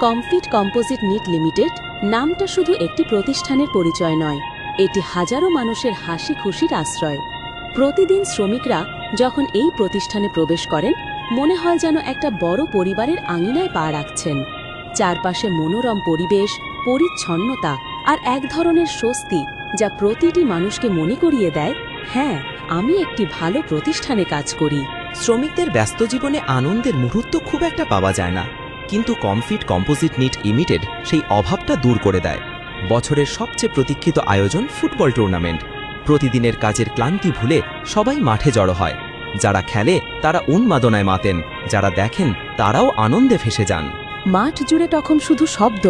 Comfit composite NEET limited নামটা শুধু একটি প্রতিষ্ঠানের পরিচয় নয়, এটি হাজারো মানুষের হাসি খুশির আশ্রয়। প্রতিদিন শ্রমিকরা যখন এই প্রতিষ্ঠানে প্রবেশ করেন, মনে হয় যেন একটা বড় পরিবারের আঙিনায় পা রাখছেন। চারপাশে মনোরম পরিবেশ, পরিচ্ছন্নতা আর এক ধরনের স্বস্তি, যা প্রতিটি মানুষকে মনে করিয়ে দেয়, হ্যাঁ, আমি একটি ভালো প্রতিষ্ঠানে কাজ করি। শ্রমিকদের ব্যস্ত জীবনে আনন্দের মুহূর্ত খুব একটা পাওয়া যায় না, কিন্তু কমফিট কম্পোজিট নিট লিমিটেড সেই অভাবটা দূর করে দেয়। বছরের সবচেয়ে প্রতীক্ষিত আয়োজন ফুটবল টুর্নামেন্ট। প্রতিদিনের কাজের ক্লান্তি ভুলে সবাই মাঠে জড়ো হয়। যারা খেলে তারা উন্মাদনায় মাতেন, যারা দেখেন তারাও আনন্দে ভেসে যান। মাঠ জুড়ে তখন শুধু শব্দ,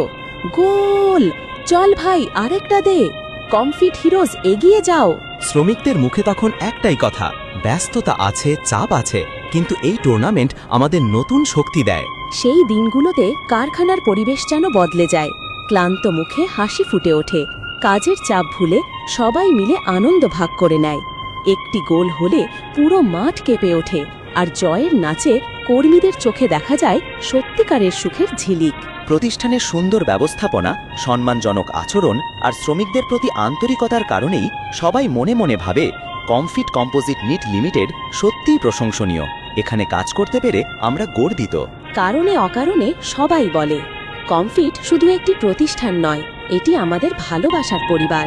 গোল, চল ভাই আরেকটা দে, কমফিট হিরোজ এগিয়ে যাও। শ্রমিকদের মুখে তখন একটাই কথা, ব্যস্ততা আছে, চাপ আছে, কিন্তু এই টুর্নামেন্ট আমাদের নতুন শক্তি দেয়। সেই দিনগুলোতে কারখানার পরিবেশ যেন বদলে যায়। ক্লান্ত মুখে হাসি ফুটে ওঠে, কাজের চাপ ভুলে সবাই মিলে আনন্দ ভাগ করে নেয়। একটি গোল হলে পুরো মাঠ কেঁপে ওঠে, আর জয়ের নাচে কর্মীদের চোখে দেখা যায় সত্যিকারের সুখের ঝিলিক। প্রতিষ্ঠানের সুন্দর ব্যবস্থাপনা, সম্মানজনক আচরণ আর শ্রমিকদের প্রতি আন্তরিকতার কারণেই সবাই মনে মনে ভাবে কমফিট কম্পোজিট নিট লিমিটেড সত্যিই প্রশংসনীয়। এখানে কাজ করতে পেরে আমরা গর্বিত। কারণে অকারণে সবাই বলে, কমফিট শুধু একটি প্রতিষ্ঠান নয়, এটি আমাদের ভালোবাসার পরিবার।